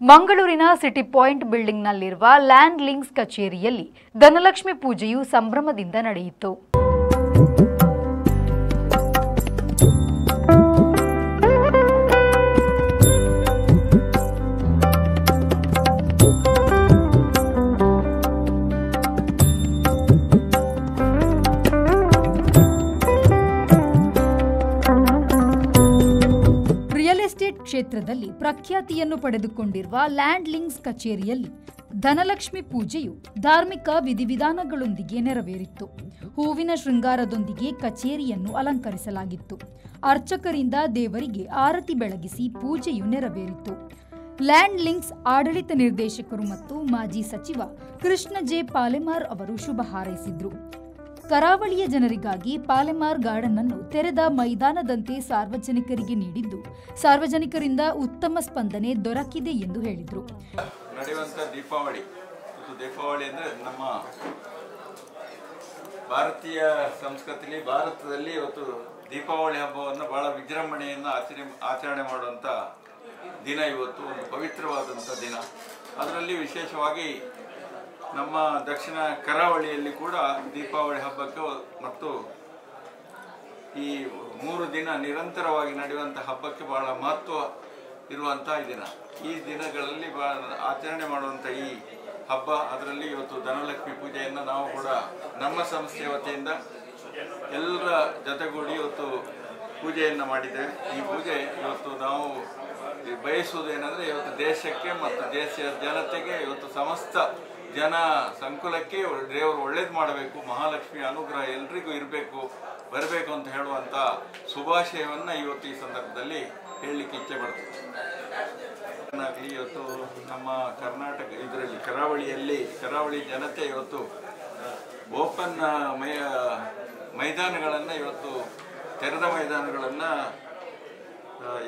ಮಂಗಳೂರಿನ city point ಬಿಲ್ಡಿಂಗ್ನಲ್ಲಿರುವ land links ಕಚೇರಿಯಲ್ಲಿ ಧನಲಕ್ಷ್ಮಿ ಪೂಜೆಯು ಸಂಭ್ರಮದಿಂದ ನಡೆಯಿತು. ಎಸ್ಟೇಟ್ ಕ್ಷೇತ್ರದಲ್ಲಿ ಪ್ರಖ್ಯಾತಿಯನ್ನು ಪಡೆದುಕೊಂಡಿರುವ ಲ್ಯಾಂಡ್ ಲಿಂಕ್ಸ್ ಕಚೇರಿಯಲ್ಲಿ ಧನಲಕ್ಷ್ಮಿ ಪೂಜೆಯು ಧಾರ್ಮಿಕ ವಿಧಿವಿಧಾನಗಳೊಂದಿಗೆ ನೆರವೇರಿತ್ತು. ಹೂವಿನ ಶೃಂಗಾರದೊಂದಿಗೆ ಕಚೇರಿಯನ್ನು ಅಲಂಕರಿಸಲಾಗಿತ್ತು. ಅರ್ಚಕರಿಂದ ದೇವರಿಗೆ ಆರತಿ ಬೆಳಗಿಸಿ ಪೂಜೆಯು ನೆರವೇರಿತು. ಲ್ಯಾಂಡ್ ಲಿಂಕ್ಸ್ ಆಡಳಿತ ನಿರ್ದೇಶಕರು ಮತ್ತು ಮಾಜಿ ಸಚಿವ ಕೃಷ್ಣ ಜೆ ಪಾಲೆಮಾರ್ ಅವರು ಶುಭ ಹಾರೈಸಿದ್ರು. ಕರಾವಳಿಯ ಜನರಿಗಾಗಿ ಪಾಲೆಮಾರ್ ಗಾರ್ಡನ್ ಅನ್ನು ತೆರೆದ ಮೈದಾನದಂತೆ ಸಾರ್ವಜನಿಕರಿಗೆ ನೀಡಿದ್ದು, ಸಾರ್ವಜನಿಕರಿಂದ ಉತ್ತಮ ಸ್ಪಂದನೆ ದೊರಕಿದೆ ಎಂದು ಹೇಳಿದರು. ನಡೆಯುವಂತ ದೀಪಾವಳಿ ಅಂದ್ರೆ ನಮ್ಮ ಭಾರತೀಯ ಸಂಸ್ಕೃತಿಯಲ್ಲಿ ಭಾರತದಲ್ಲಿ ಇವತ್ತು ದೀಪಾವಳಿ ಹಬ್ಬವನ್ನು ಬಹಳ ವಿಜೃಂಭಣೆಯಿಂದ ಆಚರಣೆ ಮಾಡುವಂತ ದಿನ. ಇವತ್ತು ಒಂದು ಪವಿತ್ರವಾದಂಥ ದಿನ. ಅದರಲ್ಲಿ ವಿಶೇಷವಾಗಿ ನಮ್ಮ ದಕ್ಷಿಣ ಕರಾವಳಿಯಲ್ಲಿ ಕೂಡ ದೀಪಾವಳಿ ಹಬ್ಬಕ್ಕೆ ಮತ್ತು ಈ 3 ದಿನ ನಿರಂತರವಾಗಿ ನಡೆಯುವಂಥ ಹಬ್ಬಕ್ಕೆ ಬಹಳ ಮಹತ್ವ ಇರುವಂಥ ದಿನ. ಈ ದಿನಗಳಲ್ಲಿ ಆಚರಣೆ ಮಾಡುವಂಥ ಈ ಹಬ್ಬ, ಅದರಲ್ಲಿ ಇವತ್ತು ಧನಲಕ್ಷ್ಮಿ ಪೂಜೆಯನ್ನು ನಾವು ಕೂಡ ನಮ್ಮ ಸಂಸ್ಥೆಯ ವತಿಯಿಂದ ಎಲ್ಲರ ಜೊತೆಗೂಡಿ ಇವತ್ತು ಪೂಜೆಯನ್ನು ಮಾಡಿದ್ದೇವೆ. ಈ ಪೂಜೆ ಇವತ್ತು ನಾವು ಬಯಸುವುದೇನೆಂದರೆ, ಇವತ್ತು ದೇಶಕ್ಕೆ ಮತ್ತು ದೇಶದ ಜನತೆಗೆ, ಇವತ್ತು ಸಮಸ್ತ ಜನ ಸಂಕುಲಕ್ಕೆ ದೇವರು ಒಳ್ಳೇದು ಮಾಡಬೇಕು, ಮಹಾಲಕ್ಷ್ಮಿಯ ಅನುಗ್ರಹ ಎಲ್ರಿಗೂ ಬರಬೇಕು ಅಂತ ಹೇಳುವಂಥ ಶುಭಾಶಯವನ್ನು ಇವತ್ತು ಈ ಸಂದರ್ಭದಲ್ಲಿ ಹೇಳಲಿಕ್ಕೆ ಇಚ್ಛೆ ಪಡ್ತೀವಿ. ಇವತ್ತು ನಮ್ಮ ಕರ್ನಾಟಕ ಇದರಲ್ಲಿ ಕರಾವಳಿ ಜನತೆ ಇವತ್ತು ಓಪನ್ ಮೈದಾನಗಳನ್ನು, ಇವತ್ತು ತೆರೆದ ಮೈದಾನಗಳನ್ನು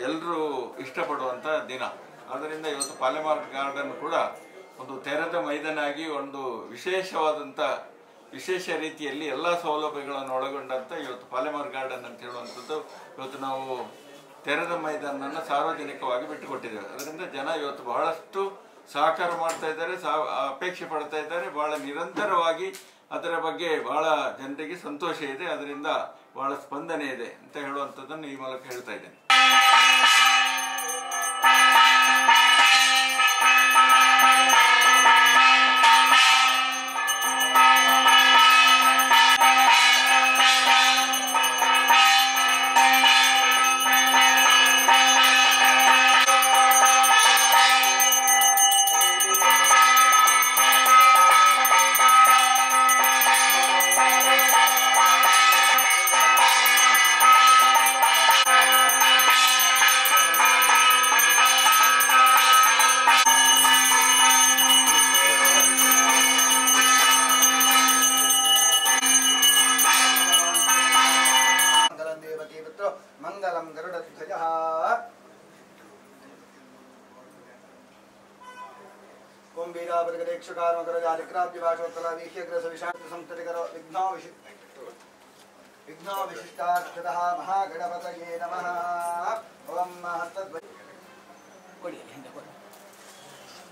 ಎಲ್ಲರೂ ಇಷ್ಟಪಡುವಂಥ ದಿನ. ಆದ್ದರಿಂದ ಇವತ್ತು ಪಾಲೆಮಾರ್ ಗಾರ್ಡನ್ ಕೂಡ ಒಂದು ತೆರೆದ ಮೈದಾನ ಆಗಿ ಒಂದು ವಿಶೇಷ ರೀತಿಯಲ್ಲಿ ಎಲ್ಲ ಸೌಲಭ್ಯಗಳನ್ನು ಒಳಗೊಂಡಂತ ಇವತ್ತು ಪಾಲೆಮಾರ್ ಗಾರ್ಡನ್ ಅಂತ ಹೇಳುವಂಥದ್ದು ಇವತ್ತು ನಾವು ತೆರೆದ ಮೈದಾನವನ್ನು ಸಾರ್ವಜನಿಕವಾಗಿ ಬಿಟ್ಟುಕೊಟ್ಟಿದ್ದೇವೆ. ಅದರಿಂದ ಜನ ಇವತ್ತು ಬಹಳಷ್ಟು ಸಹಕಾರ ಮಾಡ್ತಾ ಇದ್ದಾರೆ, ಅಪೇಕ್ಷೆ ಪಡ್ತಾ ಇದ್ದಾರೆ. ಬಹಳ ನಿರಂತರವಾಗಿ ಅದರ ಬಗ್ಗೆ ಬಹಳ ಜನರಿಗೆ ಸಂತೋಷ ಇದೆ, ಅದರಿಂದ ಬಹಳ ಸ್ಪಂದನೆ ಇದೆ ಅಂತ ಹೇಳುವಂಥದ್ದನ್ನು ಈ ಮೂಲಕ ಹೇಳ್ತಾ ಇದ್ದೇನೆ. मंगलम गरुड़ध्वजः ओम वीरावृगदेक्षकार्मकरजालिक्राब्दिभाषोत्तलावीह्यग्रसविशान्तसंततिकरो विघ्नोविशिष्टार्थतः महागणपतये नमः। ओम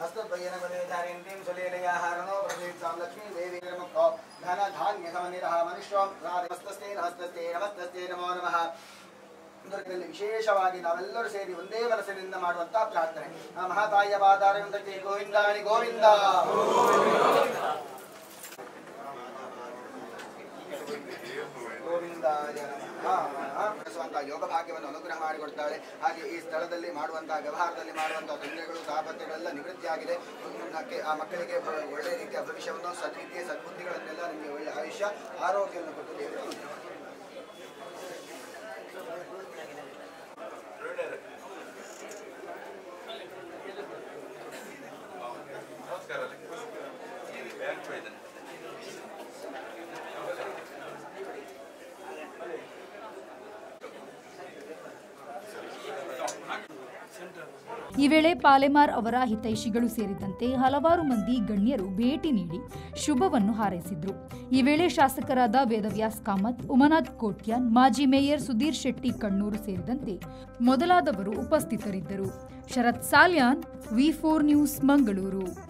हस्तद्वयेन गणेधारेन्द्रीं सुलीलयाहारणो प्रतीक्षां लक्ष्मी देवी निर्मुक्तो धन धान्य समनिरः मनुष्यो हस्तस्ते नमस्तस्ते नमो नमः. ವಿಶೇಷವಾಗಿ ನಾವೆಲ್ಲರೂ ಸೇರಿ ಒಂದೇ ಮನಸ್ಸಿನಿಂದ ಮಾಡುವಂತ ಪ್ರಾರ್ಥನೆ. ಮಹಾತಾಯಿಯ ಪಾದಾರವಿಂದಕ್ಕೆ ಗೋವಿಂದಾನಿ ಗೋವಿಂದ. ಗೋವಿಂದಾಯ ನಮಃ. ಯೋಗ ಭಾಗ್ಯವನ್ನು ಅನುಗ್ರಹ ಮಾಡಿಕೊಡ್ತಾಳೆ. ಹಾಗೆ ಈ ಸ್ಥಳದಲ್ಲಿ ಮಾಡುವಂತಹ ವ್ಯವಹಾರದಲ್ಲಿ ಮಾಡುವಂತಹ ತೊಂದರೆಗಳು ತಾಪತ್ರೆಗಳೆಲ್ಲ ನಿವೃತ್ತಿಯಾಗಿದೆ. ಆ ಮಕ್ಕಳಿಗೆ ಒಳ್ಳೆಯ ರೀತಿಯ ಭವಿಷ್ಯವನ್ನು, ಸದ್ವಿದ್ಯೆ ಸದ್ಬುದ್ಧಿಗಳನ್ನೆಲ್ಲ ನಿಮಗೆ ಒಳ್ಳೆಯ ಆಯುಷ್ಯ ಆರೋಗ್ಯವನ್ನು ಕೊಟ್ಟು ದೇವರು Center. ಈ ವೇಳೆ ಪಾಲೆಮಾರ್ ಅವರ ಹಿತೈಷಿಗಳು ಸೇರಿದಂತೆ ಹಲವಾರು ಮಂದಿ ಗಣ್ಯರು ಭೇಟಿ ನೀಡಿ ಶುಭವನ್ನು ಹಾರೈಸಿದ್ರು. ಈ ವೇಳೆ ಶಾಸಕರಾದ ವೇದವ್ಯಾಸ್ ಕಾಮತ್, ಉಮಾನಾಥ್ ಕೋಟ್ಯಾನ್, ಮಾಜಿ ಮೇಯರ್ ಸುಧೀರ್ ಶೆಟ್ಟಿ ಕಣ್ಣೂರು ಸೇರಿದಂತೆ ಮೊದಲಾದವರು ಉಪಸ್ಥಿತರಿದ್ದರು. ಶರತ್ ಸಾಲ್ಯಾನ್, ವಿ4 ನ್ಯೂಸ್, ಮಂಗಳೂರು.